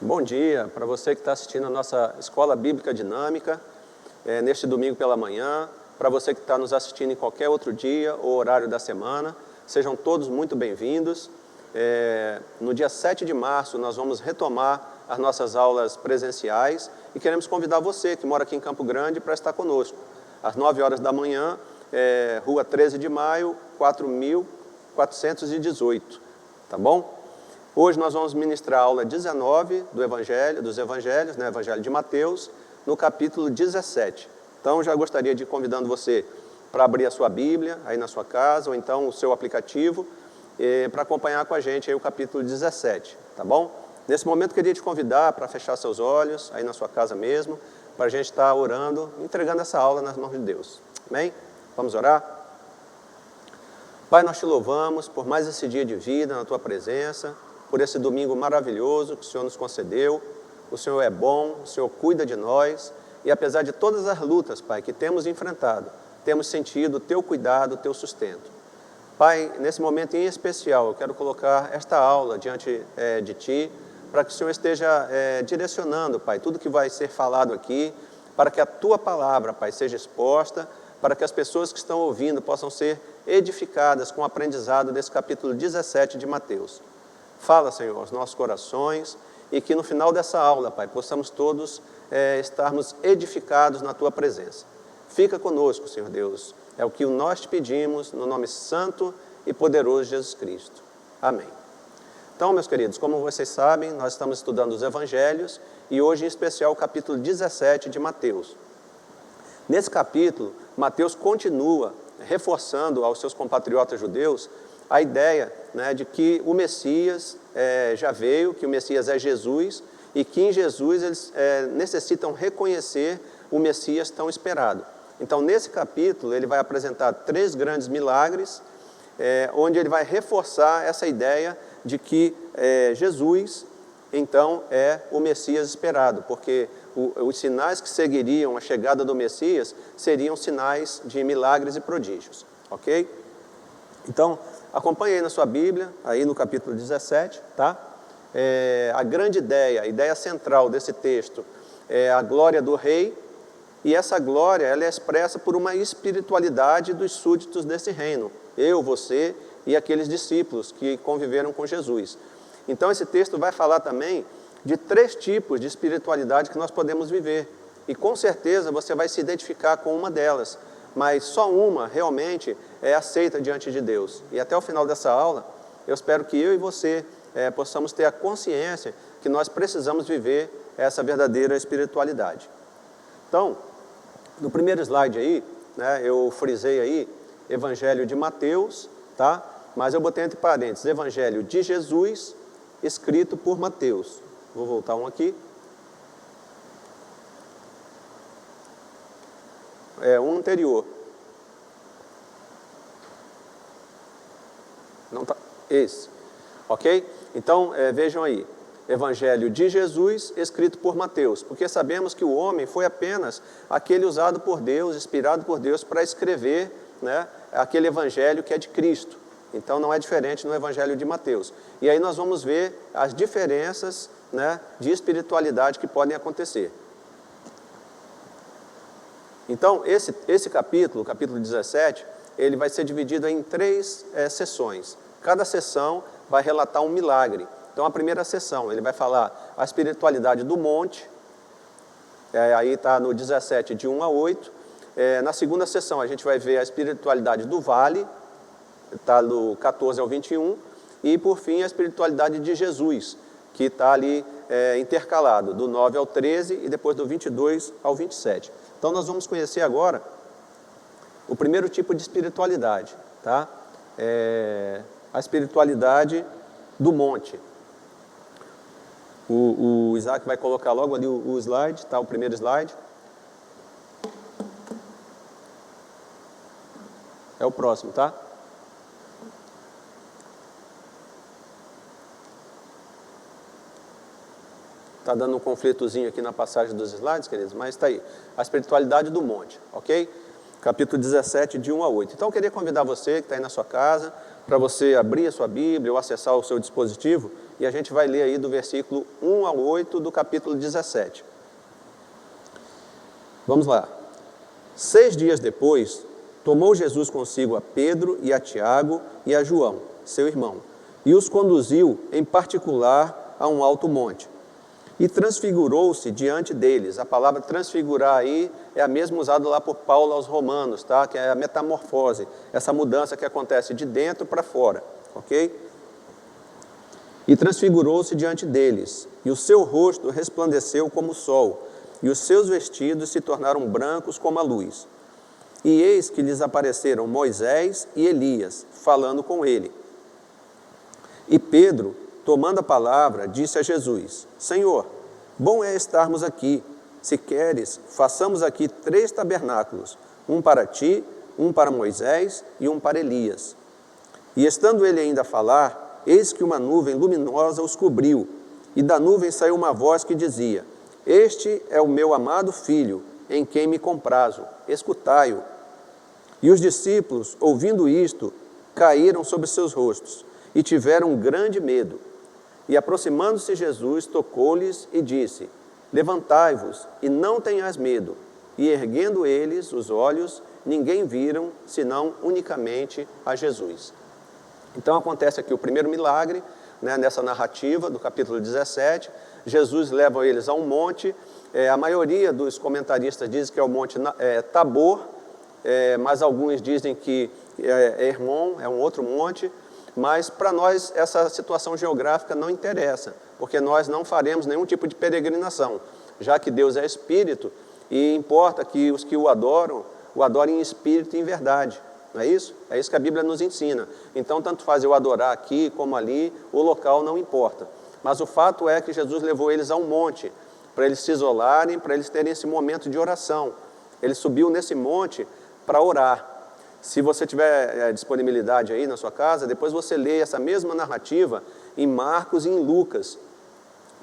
Bom dia para você que está assistindo a nossa Escola Bíblica Dinâmica, neste domingo pela manhã, para você que está nos assistindo em qualquer outro dia ou horário da semana, sejam todos muito bem-vindos. No dia 7 de março nós vamos retomar as nossas aulas presenciais e queremos convidar você que mora aqui em Campo Grande para estar conosco. Às 9 horas da manhã, Rua 13 de Maio, 4418, tá bom? Hoje nós vamos ministrar a aula 19 dos Evangelhos, Evangelho de Mateus, no capítulo 17. Então, já gostaria de ir convidando você para abrir a sua Bíblia, aí na sua casa, ou então o seu aplicativo, para acompanhar com a gente aí o capítulo 17, tá bom? Nesse momento, queria te convidar para fechar seus olhos, aí na sua casa mesmo, para a gente estar orando, entregando essa aula nas mãos de Deus. Amém? Vamos orar? Pai, nós te louvamos por mais esse dia de vida na Tua presença, por esse domingo maravilhoso que o Senhor nos concedeu. O Senhor é bom, o Senhor cuida de nós, e apesar de todas as lutas, Pai, que temos enfrentado, temos sentido o Teu cuidado, o Teu sustento. Pai, nesse momento em especial, eu quero colocar esta aula diante de Ti, para que o Senhor esteja direcionando, Pai, tudo que vai ser falado aqui, para que a Tua palavra, Pai, seja exposta, para que as pessoas que estão ouvindo possam ser edificadas com o aprendizado desse capítulo 17 de Mateus. Fala, Senhor, aos nossos corações, e que no final dessa aula, Pai, possamos todos estarmos edificados na Tua presença. Fica conosco, Senhor Deus, é o que nós te pedimos, no nome santo e poderoso de Jesus Cristo. Amém. Então, meus queridos, como vocês sabem, nós estamos estudando os Evangelhos, e hoje em especial o capítulo 17 de Mateus. Nesse capítulo, Mateus continua reforçando aos seus compatriotas judeus a ideia de que o Messias já veio, que o Messias é Jesus, e que em Jesus eles necessitam reconhecer o Messias tão esperado. Então, nesse capítulo, ele vai apresentar 3 grandes milagres, onde ele vai reforçar essa ideia de que Jesus, então, é o Messias esperado, porque os sinais que seguiriam a chegada do Messias seriam sinais de milagres e prodígios, ok? Então, acompanhe aí na sua Bíblia, aí no capítulo 17, tá? A grande ideia, a ideia central desse texto é a glória do rei, e essa glória ela é expressa por uma espiritualidade dos súditos desse reino, eu, você e aqueles discípulos que conviveram com Jesus. Então, esse texto vai falar também de 3 tipos de espiritualidade que nós podemos viver, e com certeza você vai se identificar com uma delas, mas só uma realmente é aceita diante de Deus. E até o final dessa aula, eu espero que eu e você possamos ter a consciência que nós precisamos viver essa verdadeira espiritualidade. Então, no primeiro slide aí, eu frisei aí, Evangelho de Mateus, tá? Mas eu botei entre parênteses, Evangelho de Jesus, escrito por Mateus. Vou voltar um aqui. Um anterior. Não tá, esse. Ok? Então, vejam aí. Evangelho de Jesus, escrito por Mateus. Porque sabemos que o homem foi apenas aquele usado por Deus, inspirado por Deus para escrever, aquele evangelho que é de Cristo. Então, não é diferente no Evangelho de Mateus. E aí nós vamos ver as diferenças de espiritualidade que podem acontecer. Então, esse capítulo, o capítulo 17, ele vai ser dividido em 3 sessões. Cada sessão vai relatar um milagre. Então, a primeira sessão, ele vai falar a espiritualidade do monte, aí está no 17, de 1 a 8. Na segunda sessão, a gente vai ver a espiritualidade do vale, está do 14 ao 21. E, por fim, a espiritualidade de Jesus, que está ali intercalado, do 9 ao 13 e depois do 22 ao 27. Então, nós vamos conhecer agora o primeiro tipo de espiritualidade, tá? A espiritualidade do monte. O Isaac vai colocar logo ali o slide, tá? O primeiro slide. É o próximo, tá? Está dando um conflitozinho aqui na passagem dos slides, queridos, mas está aí. A espiritualidade do monte, ok? Capítulo 17, de 1 a 8. Então, eu queria convidar você que está aí na sua casa, para você abrir a sua Bíblia ou acessar o seu dispositivo e a gente vai ler aí do versículo 1 ao 8 do capítulo 17. Vamos lá. 6 dias depois, tomou Jesus consigo a Pedro e a Tiago e a João, seu irmão, e os conduziu em particular a um alto monte. E transfigurou-se diante deles. A palavra transfigurar aí é a mesma usada lá por Paulo aos Romanos, tá? Que é a metamorfose, essa mudança que acontece de dentro para fora, ok? E transfigurou-se diante deles, e o seu rosto resplandeceu como o sol, e os seus vestidos se tornaram brancos como a luz. E eis que lhes apareceram Moisés e Elias, falando com ele. E Pedro, tomando a palavra, disse a Jesus: Senhor, bom é estarmos aqui. Se queres, façamos aqui 3 tabernáculos, um para ti, um para Moisés e um para Elias. E estando ele ainda a falar, eis que uma nuvem luminosa os cobriu, e da nuvem saiu uma voz que dizia: Este é o meu amado filho, em quem me comprazo, escutai-o. E os discípulos, ouvindo isto, caíram sobre seus rostos, e tiveram grande medo. E aproximando-se Jesus, tocou-lhes e disse: Levantai-vos e não tenhais medo. E erguendo eles os olhos, ninguém viram, senão unicamente a Jesus. Então acontece aqui o primeiro milagre, né, nessa narrativa do capítulo 17. Jesus leva eles a um monte. A maioria dos comentaristas diz que é o monte Tabor, mas alguns dizem que é Hermon, é um outro monte. Mas para nós essa situação geográfica não interessa, porque nós não faremos nenhum tipo de peregrinação, já que Deus é Espírito e importa que os que o adorem em espírito e em verdade, não é isso? É isso que a Bíblia nos ensina. Então, tanto faz eu adorar aqui como ali, o local não importa. Mas o fato é que Jesus levou eles a um monte, para eles se isolarem, para eles terem esse momento de oração. Ele subiu nesse monte para orar. Se você tiver disponibilidade aí na sua casa, depois você lê essa mesma narrativa em Marcos e em Lucas,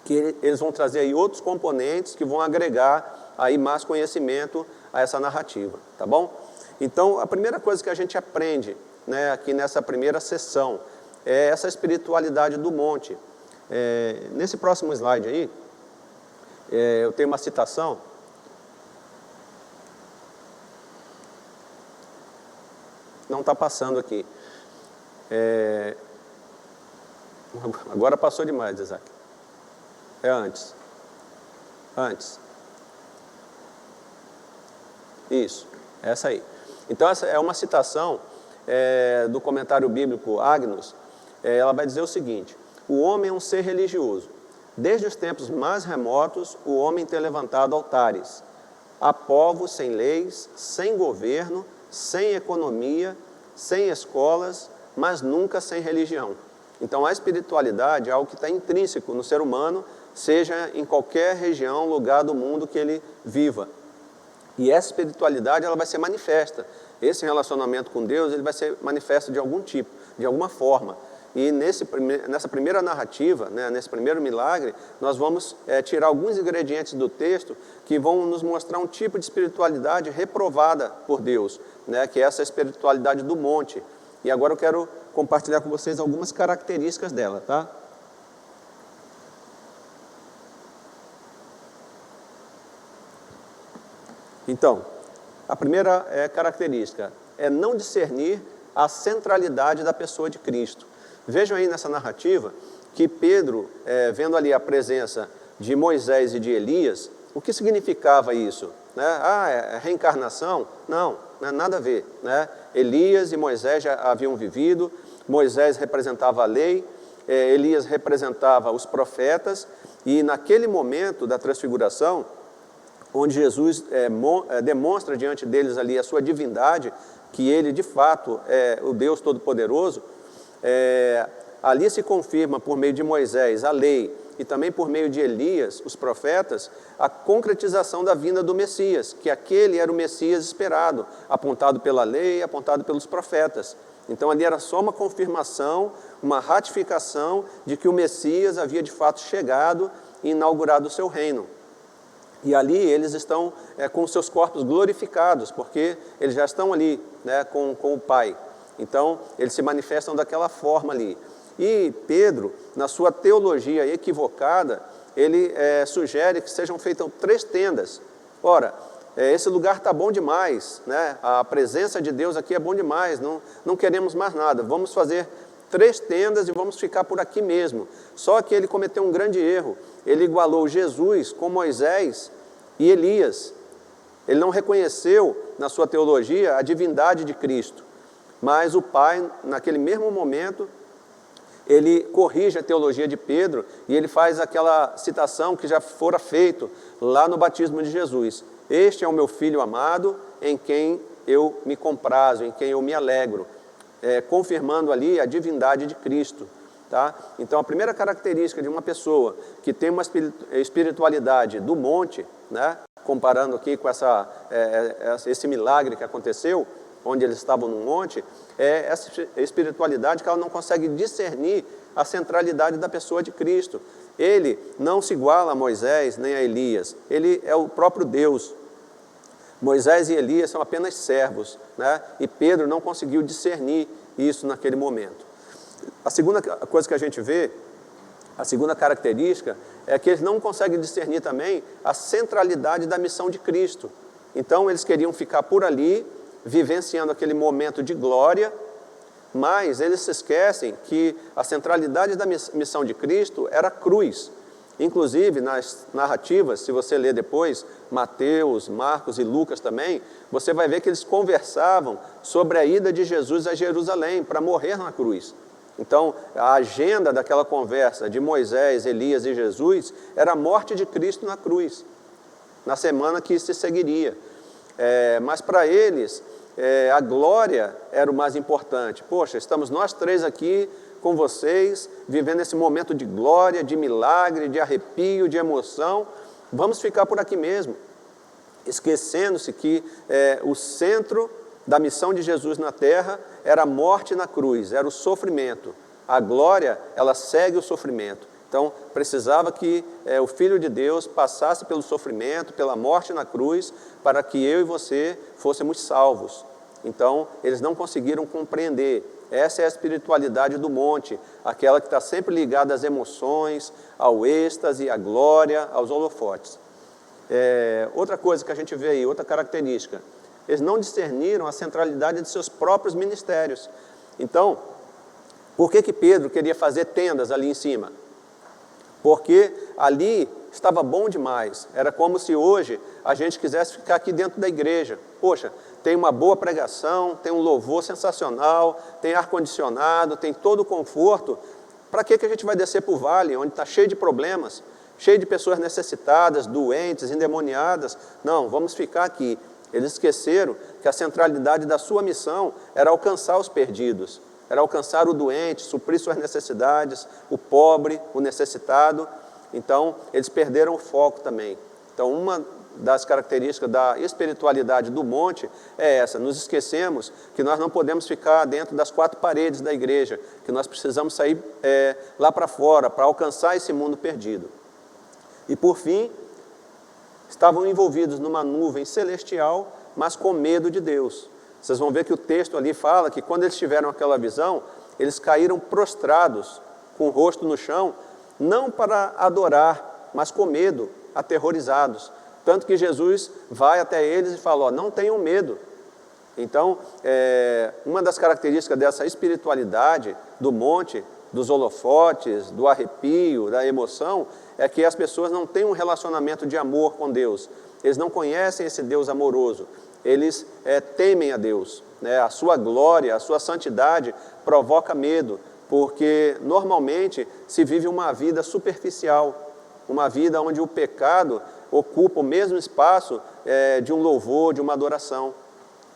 que eles vão trazer aí outros componentes que vão agregar aí mais conhecimento a essa narrativa, tá bom? Então, a primeira coisa que a gente aprende, né, aqui nessa primeira sessão é essa espiritualidade do monte. Nesse próximo slide aí, eu tenho uma citação. Não está passando aqui. Agora passou demais, Isaac. É antes. Antes. Isso, essa aí. Então, essa é uma citação do comentário bíblico Agnus. Ela vai dizer o seguinte: o homem é um ser religioso. Desde os tempos mais remotos, o homem tem levantado altares. Há povos sem leis, sem governo, sem economia, sem escolas, mas nunca sem religião. Então, a espiritualidade é algo que está intrínseco no ser humano, seja em qualquer região, lugar do mundo que ele viva. E essa espiritualidade, ela vai ser manifesta. Esse relacionamento com Deus, ele vai ser manifesto de algum tipo, de alguma forma. E nessa primeira narrativa, né, nesse primeiro milagre, nós vamos tirar alguns ingredientes do texto que vão nos mostrar um tipo de espiritualidade reprovada por Deus, né, que é essa espiritualidade do monte. E agora eu quero compartilhar com vocês algumas características dela, tá? Então, a primeira característica é não discernir a centralidade da pessoa de Cristo. Vejam aí nessa narrativa que Pedro, vendo ali a presença de Moisés e de Elias, o que significava isso? Né? É reencarnação? Não, não é nada a ver. Né? Elias e Moisés já haviam vivido, Moisés representava a lei, Elias representava os profetas, e naquele momento da transfiguração, onde Jesus demonstra diante deles ali a sua divindade, que ele de fato é o Deus Todo-Poderoso, ali se confirma por meio de Moisés a lei e também por meio de Elias, os profetas, a concretização da vinda do Messias, que aquele era o Messias esperado, apontado pela lei, apontado pelos profetas. Então ali era só uma confirmação, uma ratificação de que o Messias havia de fato chegado e inaugurado o seu reino. E ali eles estão com seus corpos glorificados, porque eles já estão ali, né, com o Pai. Então, eles se manifestam daquela forma ali. E Pedro, na sua teologia equivocada, ele sugere que sejam feitas 3 tendas. Ora, esse lugar está bom demais, né? A presença de Deus aqui é bom demais, não queremos mais nada, vamos fazer 3 tendas e vamos ficar por aqui mesmo. Só que ele cometeu um grande erro, ele igualou Jesus com Moisés e Elias. Ele não reconheceu na sua teologia a divindade de Cristo, mas o Pai, naquele mesmo momento, ele corrige a teologia de Pedro e ele faz aquela citação que já fora feito lá no batismo de Jesus. Este é o meu Filho amado, em quem eu me comprazo, em quem eu me alegro, confirmando ali a divindade de Cristo. Tá? Então, a primeira característica de uma pessoa que tem uma espiritualidade do monte, né, comparando aqui com esse milagre que aconteceu, onde eles estavam no monte, é essa espiritualidade que ela não consegue discernir a centralidade da pessoa de Cristo. Ele não se iguala a Moisés nem a Elias, ele é o próprio Deus. Moisés e Elias são apenas servos, né? E Pedro não conseguiu discernir isso naquele momento. A segunda coisa que a gente vê, a segunda característica, é que eles não conseguem discernir também a centralidade da missão de Cristo. Então eles queriam ficar por ali, vivenciando aquele momento de glória, mas eles se esquecem que a centralidade da missão de Cristo era a cruz. Inclusive, nas narrativas, se você ler depois, Mateus, Marcos e Lucas também, você vai ver que eles conversavam sobre a ida de Jesus a Jerusalém para morrer na cruz. Então, a agenda daquela conversa de Moisés, Elias e Jesus era a morte de Cristo na cruz, na semana que se seguiria. Mas para eles, a glória era o mais importante. Poxa, estamos nós 3 aqui com vocês, vivendo esse momento de glória, de milagre, de arrepio, de emoção, vamos ficar por aqui mesmo, esquecendo-se que o centro da missão de Jesus na terra era a morte na cruz, era o sofrimento. A glória, ela segue o sofrimento. Então, precisava que o Filho de Deus passasse pelo sofrimento, pela morte na cruz, para que eu e você fôssemos salvos. Então, eles não conseguiram compreender. Essa é a espiritualidade do monte, aquela que está sempre ligada às emoções, ao êxtase, à glória, aos holofotes. Outra coisa que a gente vê aí, outra característica, eles não discerniram a centralidade de seus próprios ministérios. Então, por que Pedro queria fazer tendas ali em cima? Porque ali estava bom demais. Era como se hoje a gente quisesse ficar aqui dentro da igreja. Poxa, tem uma boa pregação, tem um louvor sensacional, tem ar-condicionado, tem todo o conforto. Para que a gente vai descer para o vale, onde está cheio de problemas, cheio de pessoas necessitadas, doentes, endemoniadas? Não, vamos ficar aqui. Eles esqueceram que a centralidade da sua missão era alcançar os perdidos, era alcançar o doente, suprir suas necessidades, o pobre, o necessitado. Então, eles perderam o foco também. Então, uma das características da espiritualidade do monte é essa: nos esquecemos que nós não podemos ficar dentro das 4 paredes da igreja, que nós precisamos sair lá para fora, para alcançar esse mundo perdido. E por fim, estavam envolvidos numa nuvem celestial, mas com medo de Deus. Vocês vão ver que o texto ali fala que quando eles tiveram aquela visão, eles caíram prostrados, com o rosto no chão, não para adorar, mas com medo, aterrorizados. Tanto que Jesus vai até eles e fala: não tenham medo. Então, uma das características dessa espiritualidade do monte, dos holofotes, do arrepio, da emoção, é que as pessoas não têm um relacionamento de amor com Deus. Eles não conhecem esse Deus amoroso. Eles temem a Deus, né? A sua glória, a sua santidade provoca medo, porque normalmente se vive uma vida superficial, uma vida onde o pecado ocupa o mesmo espaço de um louvor, de uma adoração.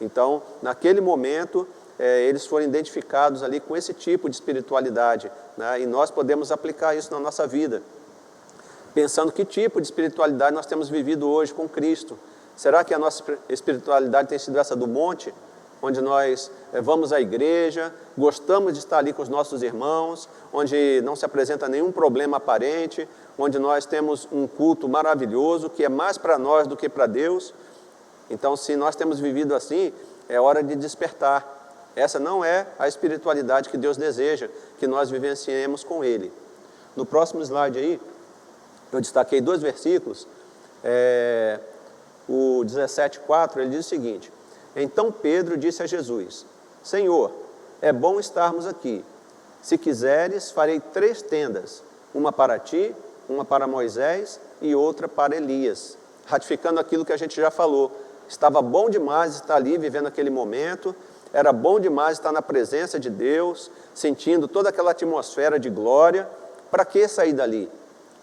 Então, naquele momento, eles foram identificados ali com esse tipo de espiritualidade, né? E nós podemos aplicar isso na nossa vida, pensando que tipo de espiritualidade nós temos vivido hoje com Cristo. Será que a nossa espiritualidade tem sido essa do monte, onde nós vamos à igreja, gostamos de estar ali com os nossos irmãos, onde não se apresenta nenhum problema aparente, onde nós temos um culto maravilhoso, que é mais para nós do que para Deus? Então, se nós temos vivido assim, é hora de despertar. Essa não é a espiritualidade que Deus deseja que nós vivenciemos com Ele. No próximo slide aí, eu destaquei 2 versículos. O 17:4, ele diz o seguinte: então Pedro disse a Jesus: Senhor, é bom estarmos aqui. Se quiseres, farei 3 tendas, uma para ti, uma para Moisés e outra para Elias. Ratificando aquilo que a gente já falou. Estava bom demais estar ali, vivendo aquele momento. Era bom demais estar na presença de Deus, sentindo toda aquela atmosfera de glória. Para que sair dali?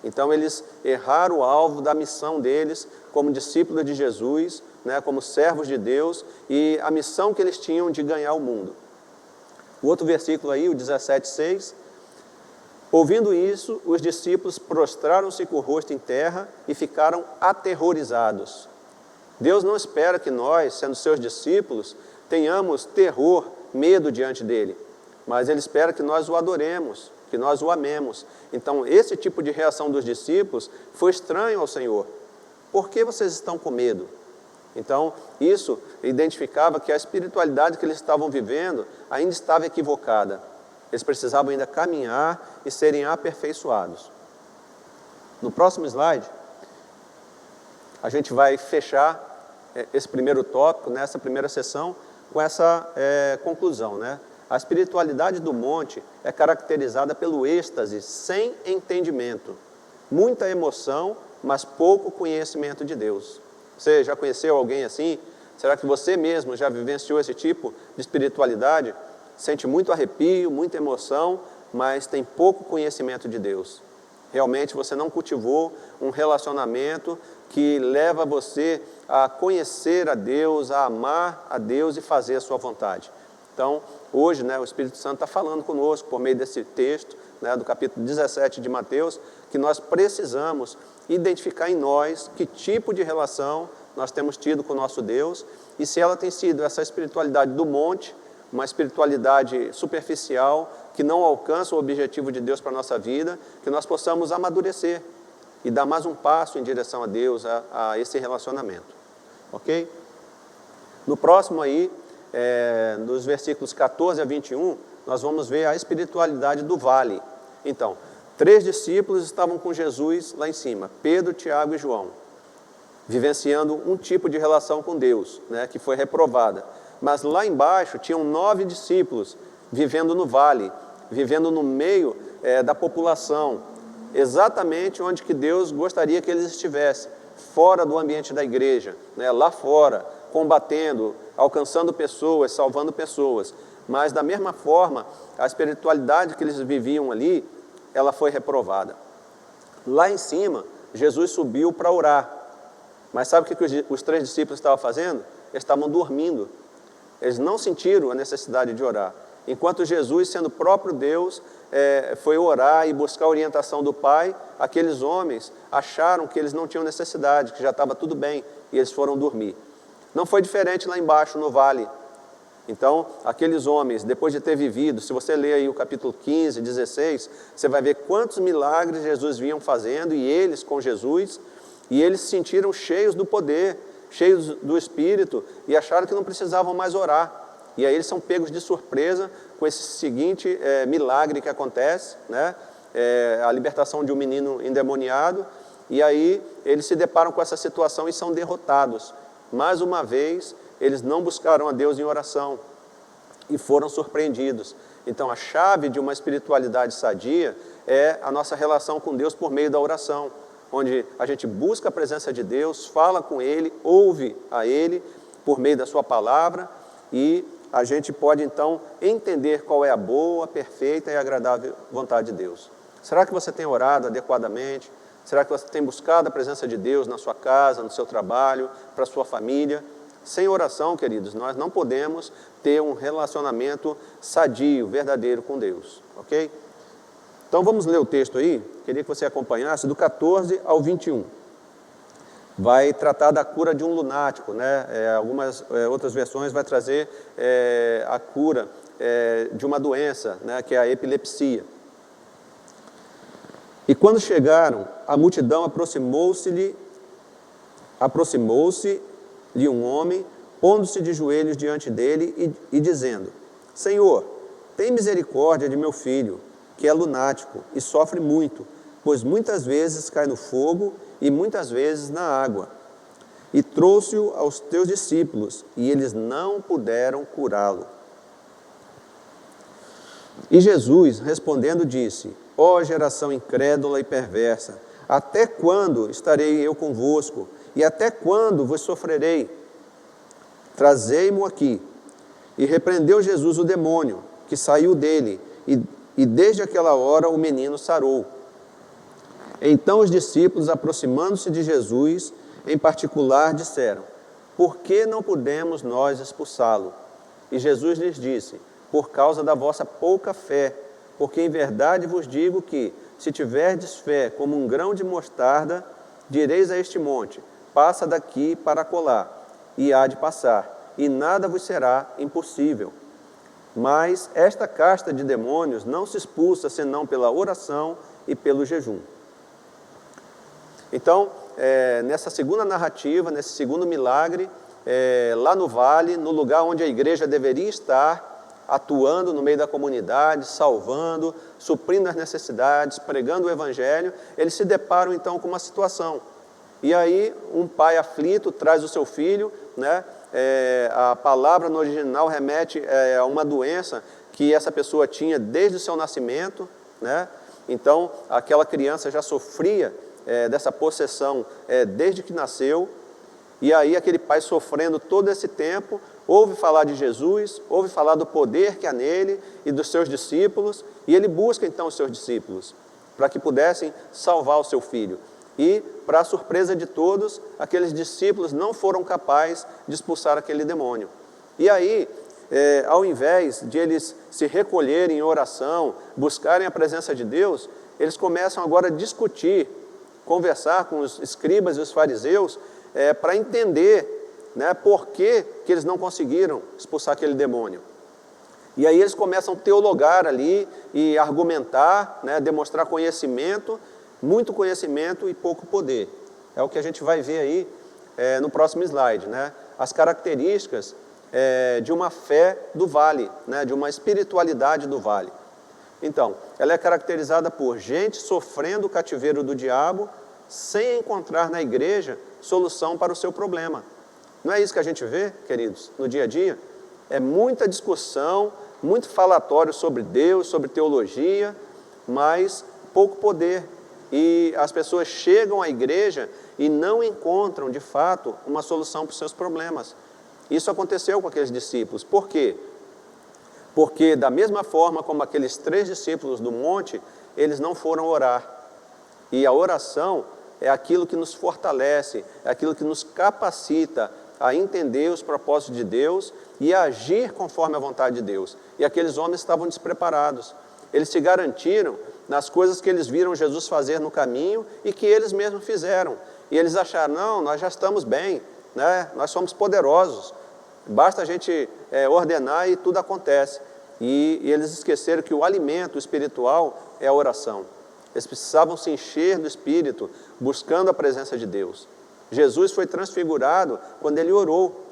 Então eles erraram o alvo da missão deles como discípulos de Jesus, né, como servos de Deus, e a missão que eles tinham de ganhar o mundo. O outro versículo aí, o 17:6, ouvindo isso, os discípulos prostraram-se com o rosto em terra e ficaram aterrorizados. Deus não espera que nós, sendo seus discípulos, tenhamos terror, medo diante dele, mas ele espera que nós o adoremos, que nós o amemos. Então, esse tipo de reação dos discípulos foi estranho ao Senhor. Por que vocês estão com medo? Então, isso identificava que a espiritualidade que eles estavam vivendo ainda estava equivocada. Eles precisavam ainda caminhar e serem aperfeiçoados. No próximo slide, a gente vai fechar esse primeiro tópico, nessa primeira sessão, com essa conclusão, né? A espiritualidade do monte é caracterizada pelo êxtase sem entendimento. Muita emoção, mas pouco conhecimento de Deus. Você já conheceu alguém assim? Será que você mesmo já vivenciou esse tipo de espiritualidade? Sente muito arrepio, muita emoção, mas tem pouco conhecimento de Deus. Realmente você não cultivou um relacionamento que leva você a conhecer a Deus, a amar a Deus e fazer a sua vontade. Então, hoje, né, o Espírito Santo está falando conosco por meio desse texto, né, do capítulo 17 de Mateus, que nós precisamos identificar em nós que tipo de relação nós temos tido com o nosso Deus e se ela tem sido essa espiritualidade do monte, uma espiritualidade superficial que não alcança o objetivo de Deus para a nossa vida, que nós possamos amadurecer e dar mais um passo em direção a Deus, a esse relacionamento. Ok? No próximo aí, nos versículos 14 a 21, nós vamos ver a espiritualidade do vale. Então, 3 discípulos estavam com Jesus lá em cima, Pedro, Tiago e João, vivenciando um tipo de relação com Deus, né, que foi reprovada. Mas lá embaixo tinham 9 discípulos vivendo no vale, vivendo no meio da população, exatamente onde que Deus gostaria que eles estivessem, fora do ambiente da igreja, né, lá fora, combatendo, alcançando pessoas, salvando pessoas. Mas da mesma forma, a espiritualidade que eles viviam ali, ela foi reprovada. Lá em cima, Jesus subiu para orar. Mas sabe o que os 3 discípulos estavam fazendo? Eles estavam dormindo. Eles não sentiram a necessidade de orar. Enquanto Jesus, sendo o próprio Deus, foi orar e buscar a orientação do Pai, aqueles homens acharam que eles não tinham necessidade, que já estava tudo bem, e eles foram dormir. Não foi diferente lá embaixo, no vale. Então, aqueles homens, depois de ter vivido, se você ler aí o capítulo 15, 16, você vai ver quantos milagres Jesus vinham fazendo, e eles com Jesus, e eles se sentiram cheios do poder, cheios do Espírito, e acharam que não precisavam mais orar. E aí eles são pegos de surpresa com esse seguinte milagre que acontece, né? A libertação de um menino endemoniado, e aí eles se deparam com essa situação e são derrotados. Mais uma vez, eles não buscaram a Deus em oração e foram surpreendidos. Então, a chave de uma espiritualidade sadia é a nossa relação com Deus por meio da oração, onde a gente busca a presença de Deus, fala com Ele, ouve a Ele por meio da sua palavra, e a gente pode então entender qual é a boa, perfeita e agradável vontade de Deus. Será que você tem orado adequadamente? Será que você tem buscado a presença de Deus na sua casa, no seu trabalho, para a sua família? Sem oração, queridos, nós não podemos ter um relacionamento sadio, verdadeiro com Deus, ok? Então vamos ler o texto aí, queria que você acompanhasse, do 14 ao 21. Vai tratar da cura de um lunático, né? Algumas outras versões vai trazer a cura de uma doença, né? Que é a epilepsia. E quando chegaram, a multidão aproximou-se-lhe um homem, pondo-se de joelhos diante dele e dizendo: Senhor, tem misericórdia de meu filho, que é lunático e sofre muito, pois muitas vezes cai no fogo e muitas vezes na água. E trouxe-o aos teus discípulos, e eles não puderam curá-lo. E Jesus, respondendo, disse: Ó geração incrédula e perversa, até quando estarei eu convosco? E até quando vos sofrerei? Trazei-mo aqui. E repreendeu Jesus o demônio, que saiu dele, e desde aquela hora o menino sarou. Então os discípulos, aproximando-se de Jesus, em particular, disseram: Por que não podemos nós expulsá-lo? E Jesus lhes disse: Por causa da vossa pouca fé, porque em verdade vos digo que, se tiverdes fé como um grão de mostarda, direis a este monte: Passa daqui para acolá, e há de passar, e nada vos será impossível. Mas esta casta de demônios não se expulsa senão pela oração e pelo jejum. Então, nessa segunda narrativa, nesse segundo milagre, lá no vale, no lugar onde a igreja deveria estar, atuando no meio da comunidade, salvando, suprindo as necessidades, pregando o evangelho, eles se deparam então com uma situação. E aí um pai aflito traz o seu filho, né? A palavra no original remete a uma doença que essa pessoa tinha desde o seu nascimento, né? Então aquela criança já sofria dessa possessão desde que nasceu. E aí aquele pai sofrendo todo esse tempo, ouve falar de Jesus, ouve falar do poder que há nele e dos seus discípulos, e ele busca então os seus discípulos, para que pudessem salvar o seu filho. E, para a surpresa de todos, aqueles discípulos não foram capazes de expulsar aquele demônio. E aí, ao invés de eles se recolherem em oração, buscarem a presença de Deus, eles começam agora a discutir, conversar com os escribas e os fariseus, para entender, né, por que eles não conseguiram expulsar aquele demônio. E aí eles começam a teologar ali e argumentar, né, demonstrar conhecimento, muito conhecimento e pouco poder. É o que a gente vai ver aí no próximo slide, né? As características de uma fé do vale, né, de uma espiritualidade do vale. Então, ela é caracterizada por gente sofrendo o cativeiro do diabo, sem encontrar na igreja solução para o seu problema. Não é isso que a gente vê, queridos, no dia a dia? É muita discussão, muito falatório sobre Deus, sobre teologia, mas pouco poder. E as pessoas chegam à igreja e não encontram, de fato, uma solução para os seus problemas. Isso aconteceu com aqueles discípulos. Por quê? Porque da mesma forma como aqueles 3 discípulos do monte, eles não foram orar. E a oração é aquilo que nos fortalece, é aquilo que nos capacita a entender os propósitos de Deus e a agir conforme a vontade de Deus. E aqueles homens estavam despreparados. Eles se garantiram nas coisas que eles viram Jesus fazer no caminho e que eles mesmos fizeram. E eles acharam: não, nós já estamos bem, né? Nós somos poderosos, basta a gente ordenar e tudo acontece. E eles esqueceram que o alimento espiritual é a oração. Eles precisavam se encher do Espírito, buscando a presença de Deus. Jesus foi transfigurado quando ele orou.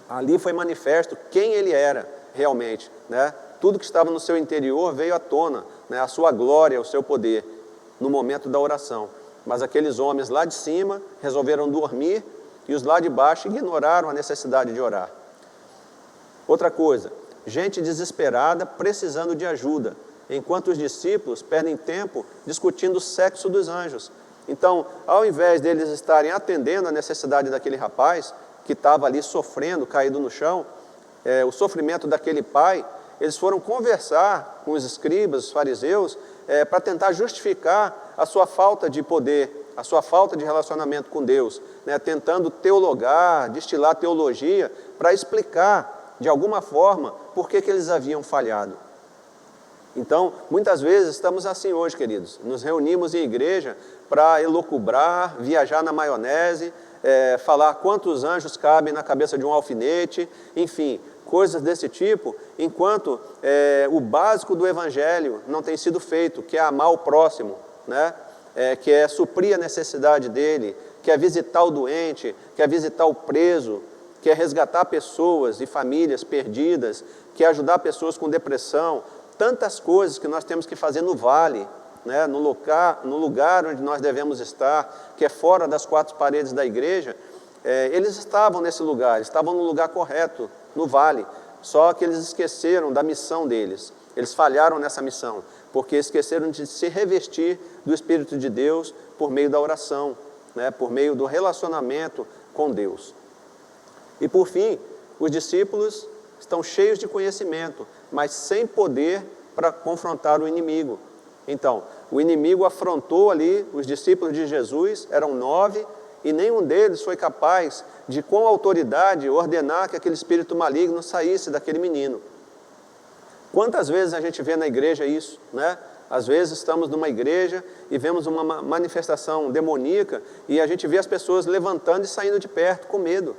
Ali foi manifesto quem ele era realmente, né? Tudo que estava no seu interior veio à tona, né? A sua glória, o seu poder, no momento da oração. Mas aqueles homens lá de cima resolveram dormir e os lá de baixo ignoraram a necessidade de orar. Outra coisa, gente desesperada precisando de ajuda, enquanto os discípulos perdem tempo discutindo o sexo dos anjos. Então, ao invés deles estarem atendendo a necessidade daquele rapaz que estava ali sofrendo, caído no chão, o sofrimento daquele pai, eles foram conversar com os escribas, os fariseus, para tentar justificar a sua falta de poder, a sua falta de relacionamento com Deus, né, tentando teologar, destilar teologia, para explicar, de alguma forma, por que eles haviam falhado. Então, muitas vezes estamos assim hoje, queridos, nos reunimos em igreja para elocubrar, viajar na maionese, falar quantos anjos cabem na cabeça de um alfinete, enfim, coisas desse tipo, enquanto o básico do evangelho não tem sido feito, que é amar o próximo, né? Que é suprir a necessidade dele, que é visitar o doente, que é visitar o preso, quer resgatar pessoas e famílias perdidas, quer ajudar pessoas com depressão, tantas coisas que nós temos que fazer no vale, né, no lugar onde nós devemos estar, que é fora das quatro paredes da igreja. Eles estavam nesse lugar, estavam no lugar correto, no vale, só que eles esqueceram da missão deles, eles falharam nessa missão, porque esqueceram de se revestir do Espírito de Deus por meio da oração, né, por meio do relacionamento com Deus. E por fim, os discípulos estão cheios de conhecimento, mas sem poder para confrontar o inimigo. Então, o inimigo afrontou ali os discípulos de Jesus, eram 9, e nenhum deles foi capaz de, com autoridade, ordenar que aquele espírito maligno saísse daquele menino. Quantas vezes a gente vê na igreja isso, né? Às vezes estamos numa igreja e vemos uma manifestação demoníaca e a gente vê as pessoas levantando e saindo de perto com medo.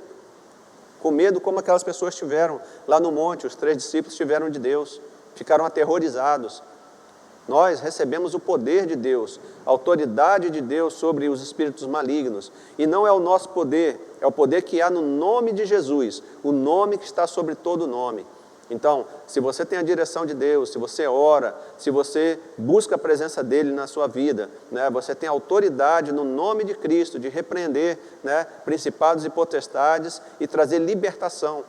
Com medo como aquelas pessoas tiveram lá no monte, os 3 discípulos tiveram de Deus, ficaram aterrorizados. Nós recebemos o poder de Deus, a autoridade de Deus sobre os espíritos malignos. E não é o nosso poder, é o poder que há no nome de Jesus, o nome que está sobre todo nome. Então, se você tem a direção de Deus, se você ora, se você busca a presença dEle na sua vida, né, você tem autoridade no nome de Cristo de repreender, né, principados e potestades e trazer libertação.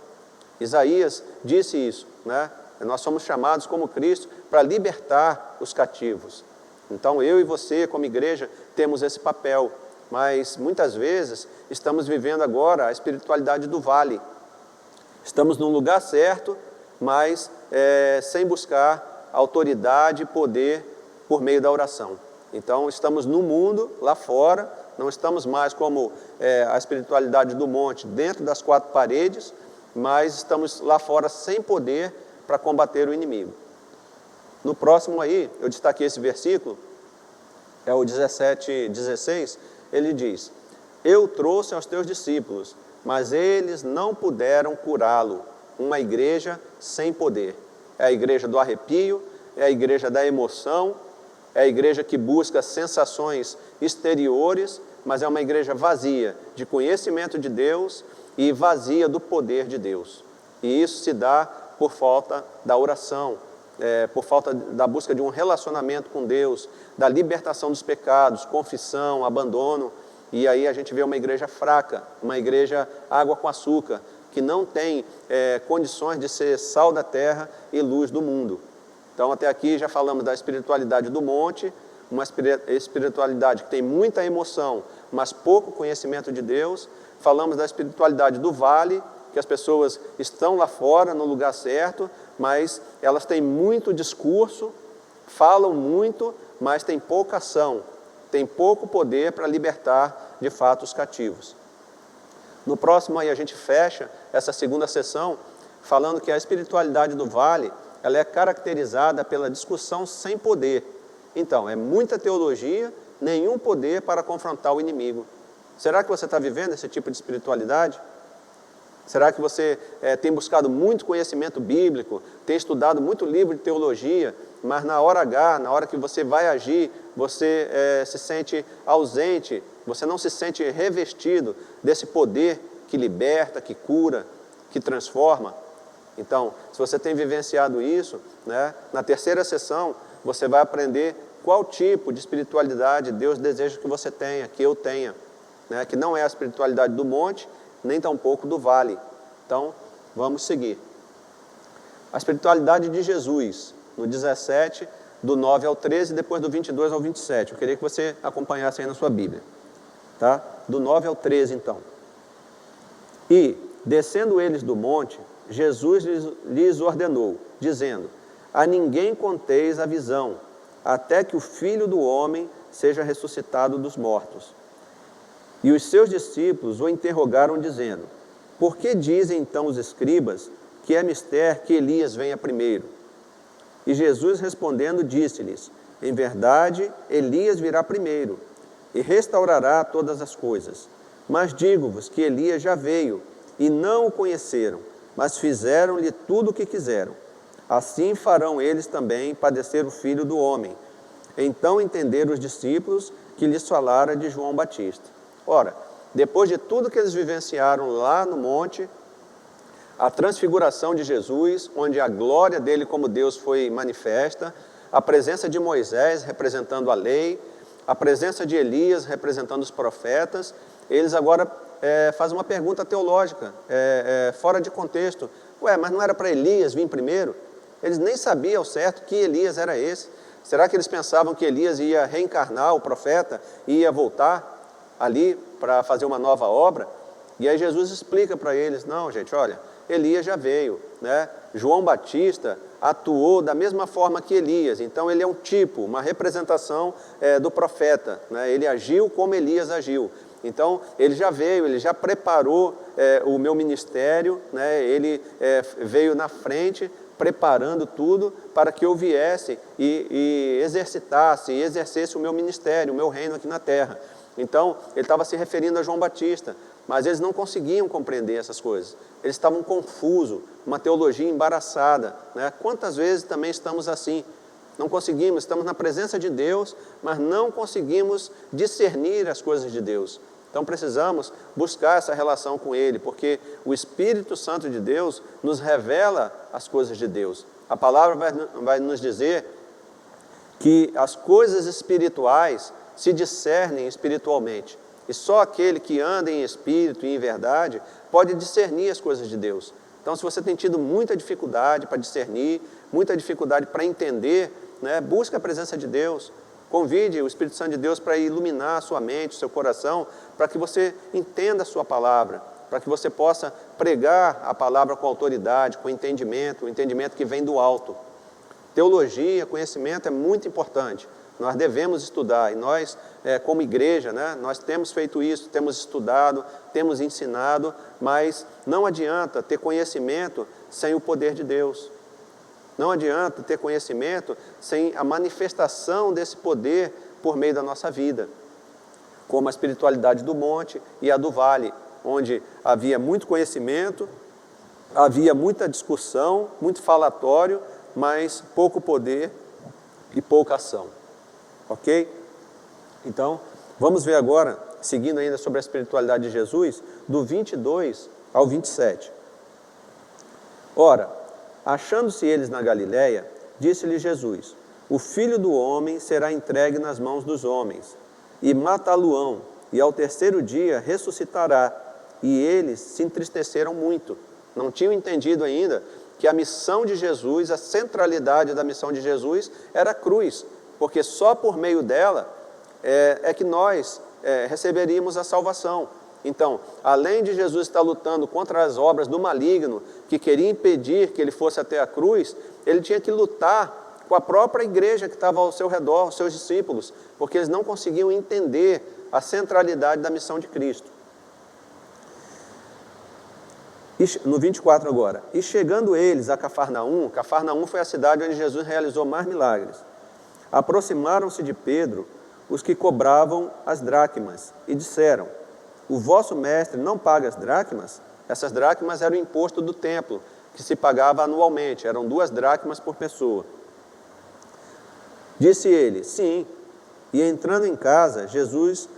Isaías disse isso, né? Nós somos chamados como Cristo para libertar os cativos. Então eu e você como igreja temos esse papel, mas muitas vezes estamos vivendo agora a espiritualidade do vale. Estamos no lugar certo, mas sem buscar autoridade e poder por meio da oração. Então estamos no mundo, lá fora, não estamos mais como a espiritualidade do monte, dentro das 4 paredes, mas estamos lá fora sem poder para combater o inimigo. No próximo aí, eu destaquei esse versículo, é o 17:16, ele diz: eu trouxe aos teus discípulos, mas eles não puderam curá-lo. Uma igreja sem poder. É a igreja do arrepio, é a igreja da emoção, é a igreja que busca sensações exteriores, mas é uma igreja vazia de conhecimento de Deus e vazia do poder de Deus. E isso se dá por falta da oração, por falta da busca de um relacionamento com Deus, da libertação dos pecados, confissão, abandono. E aí a gente vê uma igreja fraca, uma igreja água com açúcar, que não tem condições de ser sal da terra e luz do mundo. Então até aqui já falamos da espiritualidade do monte, uma espiritualidade que tem muita emoção, mas pouco conhecimento de Deus. Falamos da espiritualidade do vale, que as pessoas estão lá fora, no lugar certo, mas elas têm muito discurso, falam muito, mas têm pouca ação, têm pouco poder para libertar, de fato, os cativos. No próximo aí a gente fecha essa segunda sessão, falando que a espiritualidade do vale, ela é caracterizada pela discussão sem poder. Então, é muita teologia, nenhum poder para confrontar o inimigo. Será que você está vivendo esse tipo de espiritualidade? Será que você tem buscado muito conhecimento bíblico, tem estudado muito livro de teologia, mas na hora H, na hora que você vai agir, você se sente ausente, você não se sente revestido desse poder que liberta, que cura, que transforma? Então, se você tem vivenciado isso, né, na terceira sessão, você vai aprender qual tipo de espiritualidade Deus deseja que você tenha, que eu tenha, né, que não é a espiritualidade do monte, nem tampouco do vale. Então, vamos seguir. A espiritualidade de Jesus, no 17, do 9 ao 13, depois do 22 ao 27. Eu queria que você acompanhasse aí na sua Bíblia. Tá? Do 9 ao 13, então. E, descendo eles do monte, Jesus lhes ordenou, dizendo: a ninguém conteis a visão, até que o Filho do Homem seja ressuscitado dos mortos. E os seus discípulos o interrogaram, dizendo: por que dizem então os escribas que é mister que Elias venha primeiro? E Jesus respondendo disse-lhes: em verdade, Elias virá primeiro e restaurará todas as coisas. Mas digo-vos que Elias já veio e não o conheceram, mas fizeram-lhe tudo o que quiseram. Assim farão eles também padecer o Filho do Homem. Então entenderam os discípulos que lhes falara de João Batista. Ora, depois de tudo que eles vivenciaram lá no monte, a transfiguração de Jesus, onde a glória dele como Deus foi manifesta, a presença de Moisés representando a lei, a presença de Elias representando os profetas. Eles agora fazem uma pergunta teológica, fora de contexto. Ué, mas não era para Elias vir primeiro? Eles nem sabiam ao certo que Elias era esse. Será que eles pensavam que Elias ia reencarnar o profeta e ia voltar ali para fazer uma nova obra? E aí Jesus explica para eles, não, gente, olha, Elias já veio, né? João Batista atuou da mesma forma que Elias, então ele é um tipo, uma representação do profeta, né? Ele agiu como Elias agiu. Então, ele já veio, ele já preparou o meu ministério, né? Ele veio na frente, preparando tudo para que eu viesse e exercitasse e exercesse o meu ministério, o meu reino aqui na terra. Então, ele estava se referindo a João Batista, mas eles não conseguiam compreender essas coisas. Eles estavam confusos, uma teologia embaraçada, né? Quantas vezes também estamos assim? Não conseguimos, estamos na presença de Deus, mas não conseguimos discernir as coisas de Deus. Então precisamos buscar essa relação com Ele, porque o Espírito Santo de Deus nos revela as coisas de Deus. A palavra vai nos dizer que as coisas espirituais se discernem espiritualmente. E só aquele que anda em espírito e em verdade pode discernir as coisas de Deus. Então, se você tem tido muita dificuldade para discernir, muita dificuldade para entender, né, busque a presença de Deus. Convide o Espírito Santo de Deus para iluminar a sua mente, o seu coração, para que você entenda a sua palavra, para que você possa pregar a palavra com autoridade, com entendimento, o entendimento que vem do alto. Teologia, conhecimento é muito importante. Nós devemos estudar e nós, como igreja, né, nós temos feito isso, temos estudado, temos ensinado, mas não adianta ter conhecimento sem o poder de Deus. Não adianta ter conhecimento sem a manifestação desse poder por meio da nossa vida, como a espiritualidade do monte e a do vale, onde havia muito conhecimento, havia muita discussão, muito falatório, mas pouco poder e pouca ação. Ok? Então, vamos ver agora, seguindo ainda sobre a espiritualidade de Jesus, do 22 ao 27. Ora, achando-se eles na Galiléia, disse-lhe Jesus, o Filho do Homem será entregue nas mãos dos homens, e matá-lo-ão, e ao terceiro dia ressuscitará. E eles se entristeceram muito. Não tinham entendido ainda que a missão de Jesus, a centralidade da missão de Jesus era a cruz, porque só por meio dela é que nós receberíamos a salvação. Então, além de Jesus estar lutando contra as obras do maligno, que queria impedir que ele fosse até a cruz, ele tinha que lutar com a própria igreja que estava ao seu redor, os seus discípulos, porque eles não conseguiam entender a centralidade da missão de Cristo. No 24 agora, e chegando eles a Cafarnaum, Cafarnaum foi a cidade onde Jesus realizou mais milagres, aproximaram-se de Pedro os que cobravam as dracmas e disseram, o vosso mestre não paga as dracmas? Essas dracmas eram o imposto do templo, que se pagava anualmente, eram 2 dracmas por pessoa. Disse ele, sim, e entrando em casa, Jesus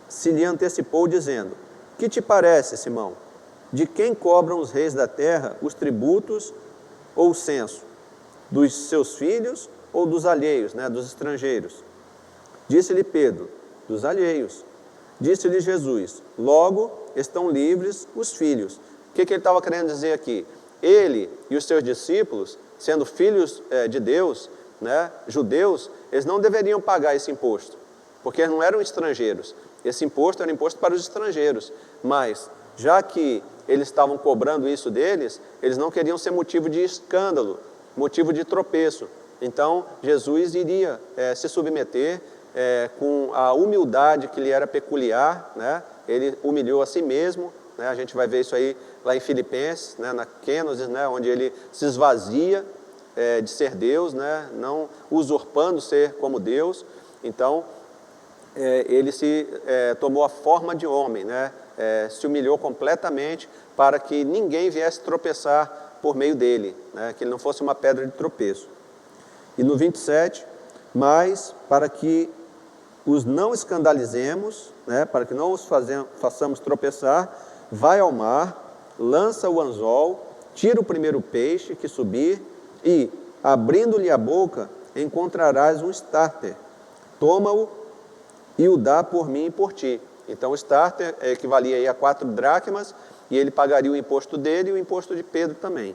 se lhe antecipou dizendo, que te parece, Simão? De quem cobram os reis da terra os tributos ou o censo? Dos seus filhos ou dos alheios, né, dos estrangeiros? Disse-lhe Pedro, dos alheios. Disse-lhe Jesus, logo estão livres os filhos. O que ele estava querendo dizer aqui? Ele e os seus discípulos, sendo filhos de Deus, né, judeus, eles não deveriam pagar esse imposto, porque eles não eram estrangeiros. Esse imposto era imposto para os estrangeiros, mas já que eles estavam cobrando isso deles, eles não queriam ser motivo de escândalo, motivo de tropeço. Então, Jesus iria se submeter com a humildade que lhe era peculiar, né? Ele humilhou a si mesmo, né? A gente vai ver isso aí lá em Filipenses, né? Na Kênosis, né? Onde ele se esvazia de ser Deus, né? Não usurpando ser como Deus. Então, ele tomou a forma de homem, né? Se humilhou completamente para que ninguém viesse tropeçar por meio dele, né? Que ele não fosse uma pedra de tropeço. E no 27, mas para que os não escandalizemos, né? Para que não os façamos tropeçar, vai ao mar lança o anzol, tira o primeiro peixe que subir e, abrindo-lhe a boca, encontrarás um starter. Toma-o e o dá por mim e por ti. Então o starter equivalia aí a 4 dracmas e ele pagaria o imposto dele e o imposto de Pedro também.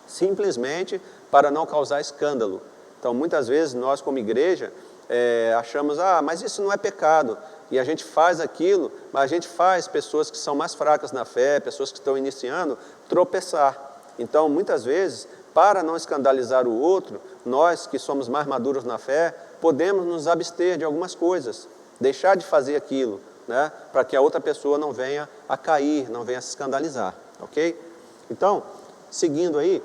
Simplesmente para não causar escândalo. Então muitas vezes nós como igreja achamos, mas isso não é pecado. E a gente faz aquilo, mas a gente faz pessoas que são mais fracas na fé, pessoas que estão iniciando, tropeçar. Então muitas vezes, para não escandalizar o outro, nós que somos mais maduros na fé, podemos nos abster de algumas coisas, deixar de fazer aquilo, né, para que a outra pessoa não venha a cair, não venha a se escandalizar, ok? Então, seguindo aí,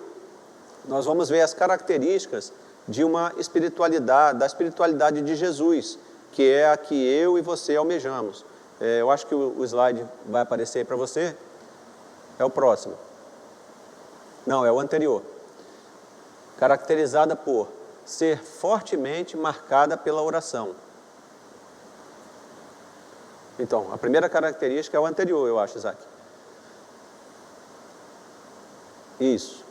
nós vamos ver as características de uma espiritualidade, da espiritualidade de Jesus, que é a que eu e você almejamos. Eu acho que o slide vai aparecer aí para você. É o próximo. Não, é o anterior. Caracterizada por ser fortemente marcada pela oração. Então, a primeira característica é o anterior, eu acho, Isaac. Isso.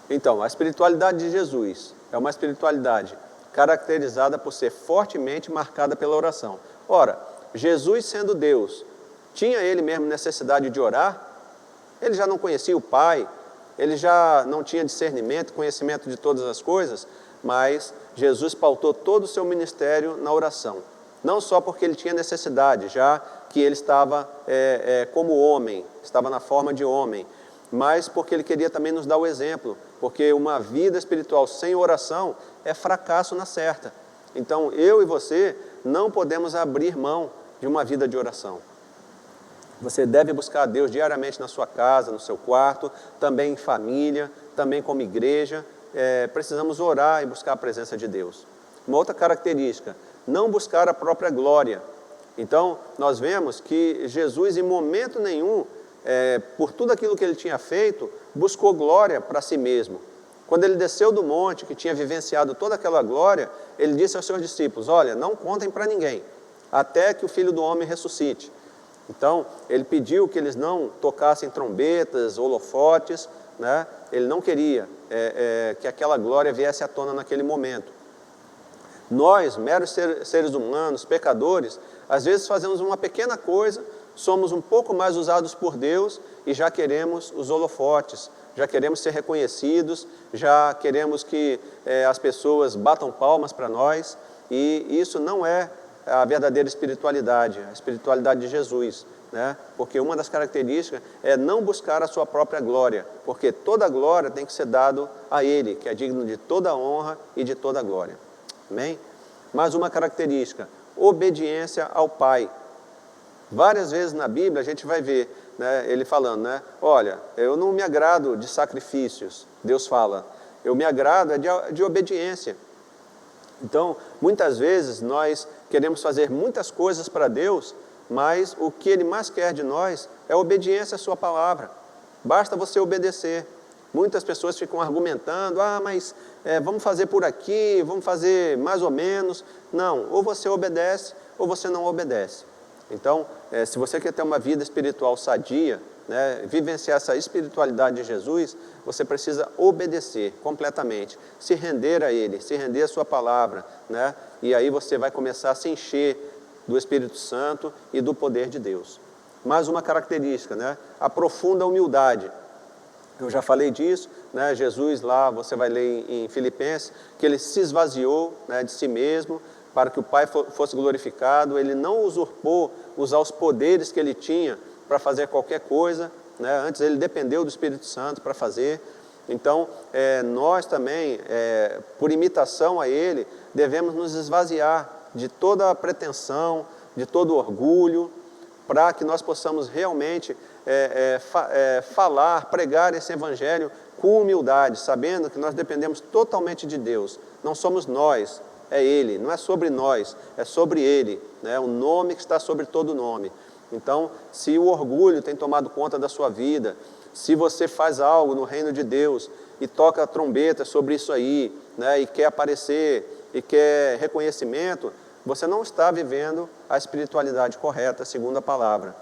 Então, a espiritualidade de Jesus é uma espiritualidade caracterizada por ser fortemente marcada pela oração. Ora, Jesus sendo Deus, tinha ele mesmo necessidade de orar? Ele já não conhecia o Pai, ele já não tinha discernimento, conhecimento de todas as coisas, mas Jesus pautou todo o seu ministério na oração. Não só porque ele tinha necessidade, já que ele estava como homem, estava na forma de homem, mas porque ele queria também nos dar o exemplo, porque uma vida espiritual sem oração é fracasso na certa. Então, eu e você não podemos abrir mão de uma vida de oração. Você deve buscar a Deus diariamente na sua casa, no seu quarto, também em família, também como igreja. Precisamos orar e buscar a presença de Deus. Uma outra característica, não buscar a própria glória. Então, nós vemos que Jesus, em momento nenhum, por tudo aquilo que ele tinha feito, buscou glória para si mesmo. Quando ele desceu do monte, que tinha vivenciado toda aquela glória, ele disse aos seus discípulos, olha, não contem para ninguém, até que o Filho do Homem ressuscite. Então, ele pediu que eles não tocassem trombetas, holofotes, né? Ele não queria que aquela glória viesse à tona naquele momento. Nós, meros seres humanos, pecadores, às vezes fazemos uma pequena coisa, somos um pouco mais usados por Deus e já queremos os holofotes, já queremos ser reconhecidos, já queremos que as pessoas batam palmas para nós, e isso não é a verdadeira espiritualidade, a espiritualidade de Jesus, né? Porque uma das características é não buscar a sua própria glória, porque toda glória tem que ser dado a Ele, que é digno de toda honra e de toda glória. Amém? Mais uma característica, obediência ao Pai. Várias vezes na Bíblia a gente vai ver, né, ele falando, né, olha, eu não me agrado de sacrifícios, Deus fala, eu me agrado de obediência. Então, muitas vezes nós queremos fazer muitas coisas para Deus, mas o que Ele mais quer de nós é obediência à sua palavra. Basta você obedecer. Muitas pessoas ficam argumentando, mas vamos fazer por aqui, vamos fazer mais ou menos. Não, ou você obedece ou você não obedece. Então, se você quer ter uma vida espiritual sadia, né, vivenciar essa espiritualidade de Jesus, você precisa obedecer completamente, se render a Ele, se render à sua palavra, né, e aí você vai começar a se encher do Espírito Santo e do poder de Deus. Mais uma característica, né, a profunda humildade. Eu já falei disso, né, Jesus lá, você vai ler em Filipenses, que ele se esvaziou, né, de si mesmo, para que o Pai fosse glorificado, ele não usurpou usar os poderes que ele tinha para fazer qualquer coisa, né? Antes ele dependeu do Espírito Santo para fazer. Então, nós também, por imitação a ele, devemos nos esvaziar de toda a pretensão, de todo o orgulho, para que nós possamos realmente falar, pregar esse Evangelho com humildade, sabendo que nós dependemos totalmente de Deus. Não somos nós, é Ele, não é sobre nós, é sobre Ele, né? O nome que está sobre todo nome. Então, se o orgulho tem tomado conta da sua vida, se você faz algo no reino de Deus e toca a trombeta sobre isso aí, né, e quer aparecer, e quer reconhecimento, você não está vivendo a espiritualidade correta, segundo a palavra.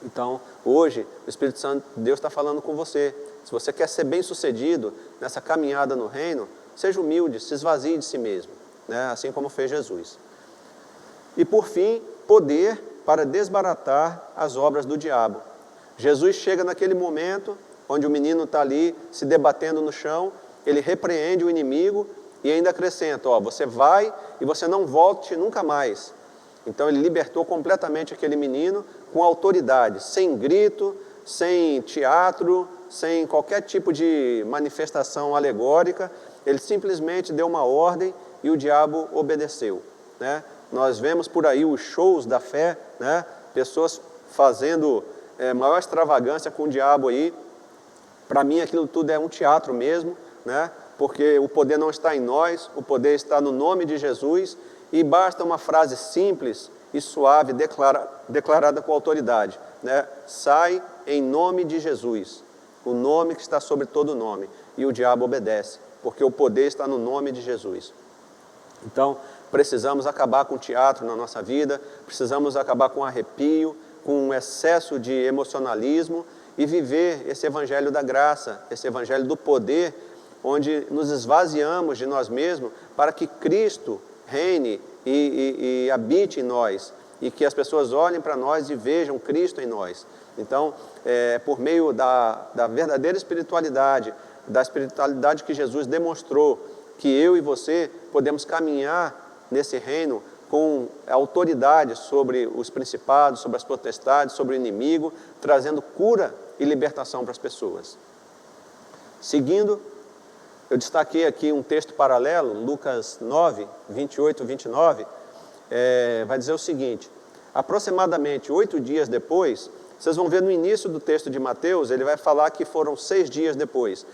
Então, hoje, o Espírito Santo de Deus está falando com você. Se você quer ser bem-sucedido nessa caminhada no reino, seja humilde, se esvazie de si mesmo, né? Assim como fez Jesus. E por fim, poder para desbaratar as obras do diabo. Jesus chega naquele momento, onde o menino está ali se debatendo no chão, ele repreende o inimigo e ainda acrescenta, ó, você vai e você não volte nunca mais. Então ele libertou completamente aquele menino com autoridade, sem grito, sem teatro, sem qualquer tipo de manifestação alegórica. Ele simplesmente deu uma ordem e o diabo obedeceu, né? Nós vemos por aí os shows da fé, né? Pessoas fazendo maior extravagância com o diabo aí. Para mim aquilo tudo é um teatro mesmo, né? Porque o poder não está em nós, o poder está no nome de Jesus, e basta uma frase simples e suave, declarada com autoridade, né? Sai em nome de Jesus, o nome que está sobre todo nome, e o diabo obedece, porque o poder está no nome de Jesus. Então, precisamos acabar com o teatro na nossa vida, precisamos acabar com o arrepio, com o excesso de emocionalismo e viver esse evangelho da graça, esse evangelho do poder, onde nos esvaziamos de nós mesmos para que Cristo reine e habite em nós, e que as pessoas olhem para nós e vejam Cristo em nós. Então, por meio da verdadeira espiritualidade, da espiritualidade que Jesus demonstrou, que eu e você podemos caminhar nesse reino com autoridade sobre os principados, sobre as potestades, sobre o inimigo, trazendo cura e libertação para as pessoas. Seguindo, eu destaquei aqui um texto paralelo, Lucas 9, 28 e 29, vai dizer o seguinte: aproximadamente 8 dias depois, vocês vão ver no início do texto de Mateus, ele vai falar que foram 6 dias depois.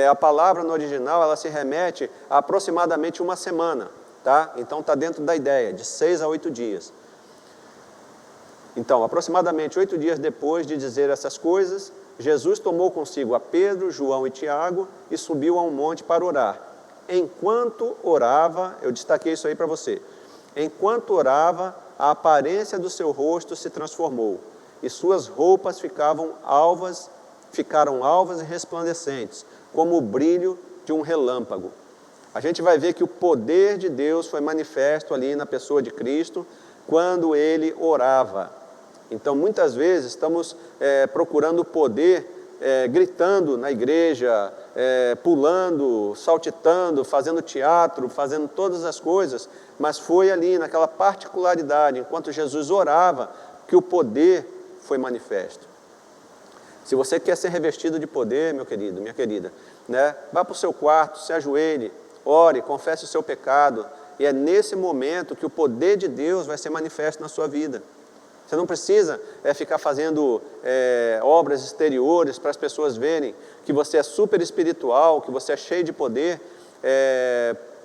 A palavra no original, ela se remete a aproximadamente uma semana, tá? Então está dentro da ideia, de 6 a 8 dias. Então, aproximadamente 8 dias depois de dizer essas coisas, Jesus tomou consigo a Pedro, João e Tiago e subiu a um monte para orar. Enquanto orava, eu destaquei isso aí para você, enquanto orava, a aparência do seu rosto se transformou e suas roupas ficaram alvas e resplandecentes, como o brilho de um relâmpago. A gente vai ver que o poder de Deus foi manifesto ali na pessoa de Cristo, quando ele orava. Então, muitas vezes, estamos procurando o poder, gritando na igreja, pulando, saltitando, fazendo teatro, fazendo todas as coisas, mas foi ali, naquela particularidade, enquanto Jesus orava, que o poder foi manifesto. Se você quer ser revestido de poder, meu querido, minha querida, né, vá para o seu quarto, se ajoelhe, ore, confesse o seu pecado, e é nesse momento que o poder de Deus vai ser manifesto na sua vida. Você não precisa ficar fazendo obras exteriores para as pessoas verem que você é super espiritual, que você é cheio de poder,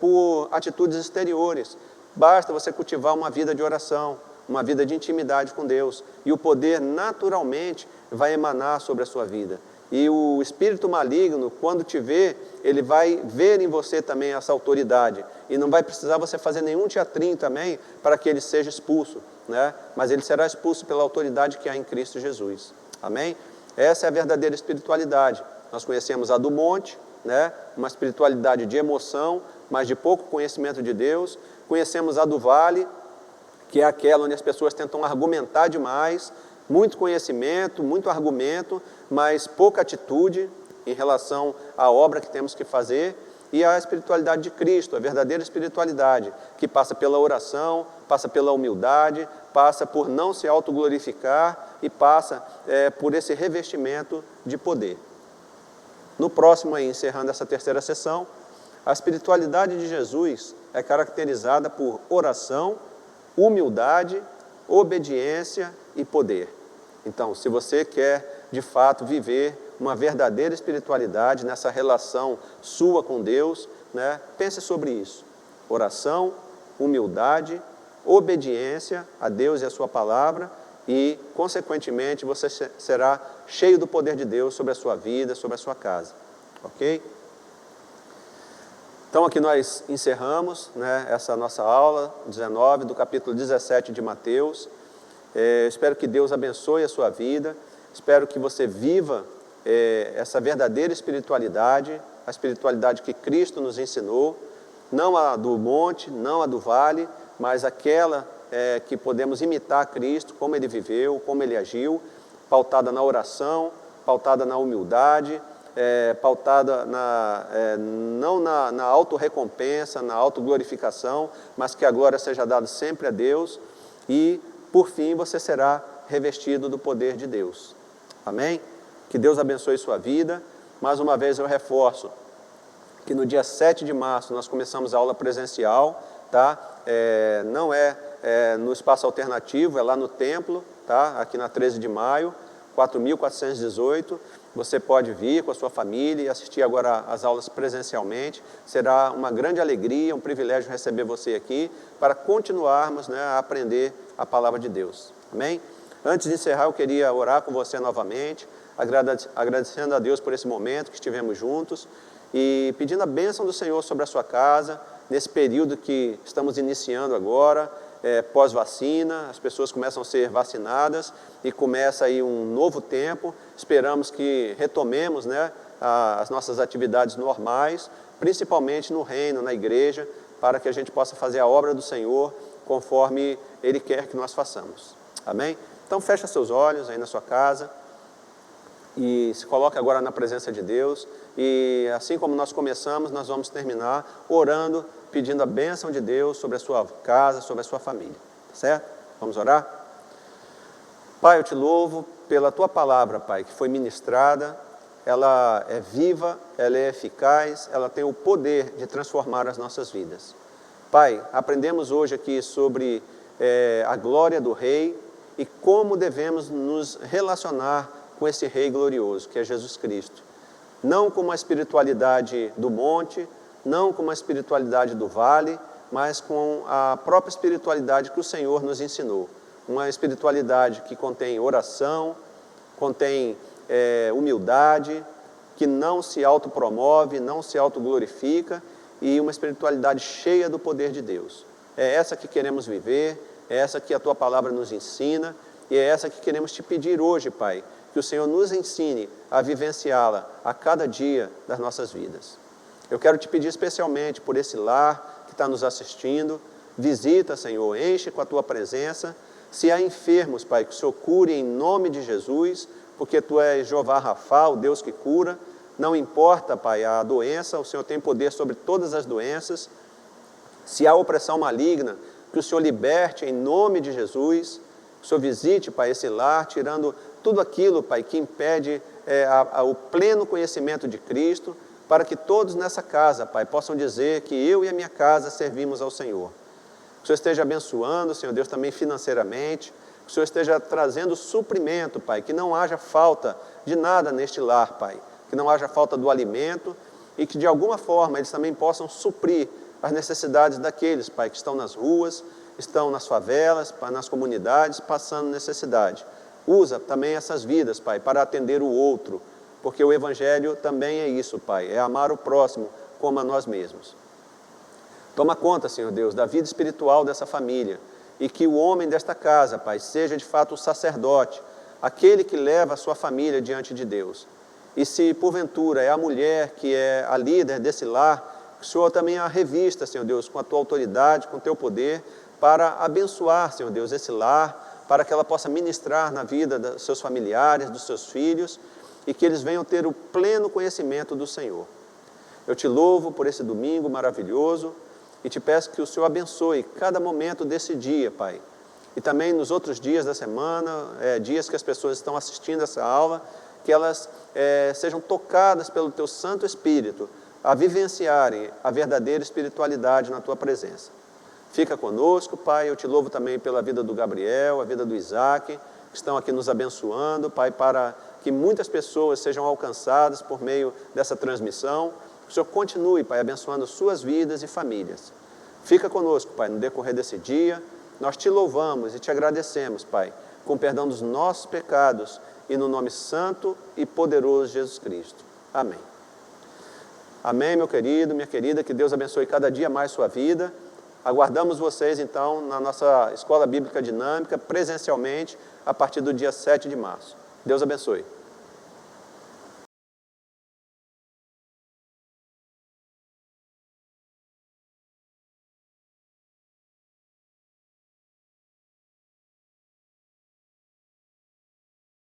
por atitudes exteriores. Basta você cultivar uma vida de oração, uma vida de intimidade com Deus, e o poder naturalmente vai emanar sobre a sua vida. E o espírito maligno, quando te vê, ele vai ver em você também essa autoridade, e não vai precisar você fazer nenhum teatrinho também para que ele seja expulso, né? Mas ele será expulso pela autoridade que há em Cristo Jesus. Amém? Essa é a verdadeira espiritualidade. Nós conhecemos a do monte, né? Uma espiritualidade de emoção, mas de pouco conhecimento de Deus. Conhecemos a do vale, que é aquela onde as pessoas tentam argumentar demais, muito conhecimento, muito argumento, mas pouca atitude em relação à obra que temos que fazer, e a espiritualidade de Cristo, a verdadeira espiritualidade, que passa pela oração, passa pela humildade, passa por não se autoglorificar e passa por esse revestimento de poder. No próximo, aí, encerrando essa terceira sessão, a espiritualidade de Jesus é caracterizada por oração, humildade, obediência e poder. Então, se você quer, de fato, viver uma verdadeira espiritualidade nessa relação sua com Deus, né, pense sobre isso. Oração, humildade, obediência a Deus e a sua palavra e, consequentemente, você será cheio do poder de Deus sobre a sua vida, sobre a sua casa. Ok? Então, aqui nós encerramos, né, essa nossa aula 19 do capítulo 17 de Mateus. Espero que Deus abençoe a sua vida. Espero que você viva essa verdadeira espiritualidade, a espiritualidade que Cristo nos ensinou, não a do monte, não a do vale, mas aquela que podemos imitar Cristo, como Ele viveu, como Ele agiu, pautada na oração, pautada na humildade, pautada não na autorrecompensa, na autoglorificação, mas que a glória seja dada sempre a Deus e, por fim, você será revestido do poder de Deus. Amém? Que Deus abençoe sua vida. Mais uma vez eu reforço que no dia 7 de março nós começamos a aula presencial, tá? Não no espaço alternativo, é lá no templo, tá? Aqui na 13 de maio, 4.418. Você pode vir com a sua família e assistir agora as aulas presencialmente. Será uma grande alegria, um privilégio receber você aqui para continuarmos, né, a aprender a palavra de Deus. Amém? Antes de encerrar, eu queria orar com você novamente, agradecendo a Deus por esse momento que estivemos juntos e pedindo a bênção do Senhor sobre a sua casa, nesse período que estamos iniciando agora, pós-vacina, as pessoas começam a ser vacinadas e começa aí um novo tempo. Esperamos que retomemos, né, as nossas atividades normais, principalmente no reino, na igreja, para que a gente possa fazer a obra do Senhor conforme Ele quer que nós façamos. Amém? Então fecha seus olhos aí na sua casa e se coloque agora na presença de Deus. E assim como nós começamos, nós vamos terminar orando, pedindo a bênção de Deus sobre a sua casa, sobre a sua família. Certo? Vamos orar? Pai, eu te louvo pela Tua palavra, Pai, que foi ministrada. Ela é viva, ela é eficaz, ela tem o poder de transformar as nossas vidas. Pai, aprendemos hoje aqui sobre a glória do Rei e como devemos nos relacionar com esse Rei glorioso, que é Jesus Cristo. Não com uma espiritualidade do monte, não com uma espiritualidade do vale, mas com a própria espiritualidade que o Senhor nos ensinou. Uma espiritualidade que contém oração, contém humildade, que não se autopromove, não se autoglorifica, e uma espiritualidade cheia do poder de Deus. É essa que queremos viver, é essa que a Tua palavra nos ensina, e é essa que queremos te pedir hoje, Pai, que o Senhor nos ensine a vivenciá-la a cada dia das nossas vidas. Eu quero te pedir especialmente por esse lar que está nos assistindo. Visita, Senhor, enche com a Tua presença. Se há enfermos, Pai, que o Senhor cure em nome de Jesus, porque Tu és Jeová Rafá, o Deus que cura. Não importa, Pai, a doença, o Senhor tem poder sobre todas as doenças. Se há opressão maligna, que o Senhor liberte em nome de Jesus. O Senhor visite, Pai, esse lar, tirando tudo aquilo, Pai, que impede o pleno conhecimento de Cristo, para que todos nessa casa, Pai, possam dizer que eu e a minha casa servimos ao Senhor. Que o Senhor esteja abençoando, Senhor Deus, também financeiramente. Que o Senhor esteja trazendo suprimento, Pai, que não haja falta de nada neste lar, Pai. Que não haja falta do alimento e que de alguma forma eles também possam suprir as necessidades daqueles, Pai, que estão nas ruas, estão nas favelas, nas comunidades, passando necessidade. Usa também essas vidas, Pai, para atender o outro, porque o Evangelho também é isso, Pai, é amar o próximo como a nós mesmos. Toma conta, Senhor Deus, da vida espiritual dessa família e que o homem desta casa, Pai, seja de fato o sacerdote, aquele que leva a sua família diante de Deus. E se porventura é a mulher que é a líder desse lar, que o Senhor também a revista, Senhor Deus, com a Tua autoridade, com o Teu poder, para abençoar, Senhor Deus, esse lar, para que ela possa ministrar na vida dos seus familiares, dos seus filhos, e que eles venham ter o pleno conhecimento do Senhor. Eu te louvo por esse domingo maravilhoso e te peço que o Senhor abençoe cada momento desse dia, Pai. E também nos outros dias da semana, dias que as pessoas estão assistindo essa aula, que elas sejam tocadas pelo Teu Santo Espírito a vivenciarem a verdadeira espiritualidade na Tua presença. Fica conosco, Pai. Eu te louvo também pela vida do Gabriel, a vida do Isaac, que estão aqui nos abençoando, Pai, para que muitas pessoas sejam alcançadas por meio dessa transmissão. Que o Senhor continue, Pai, abençoando suas vidas e famílias. Fica conosco, Pai, no decorrer desse dia. Nós te louvamos e te agradecemos, Pai, com perdão dos nossos pecados e no nome santo e poderoso de Jesus Cristo. Amém. Amém, meu querido, minha querida, que Deus abençoe cada dia mais sua vida. Aguardamos vocês, então, na nossa Escola Bíblica Dinâmica, presencialmente, a partir do dia 7 de março. Deus abençoe.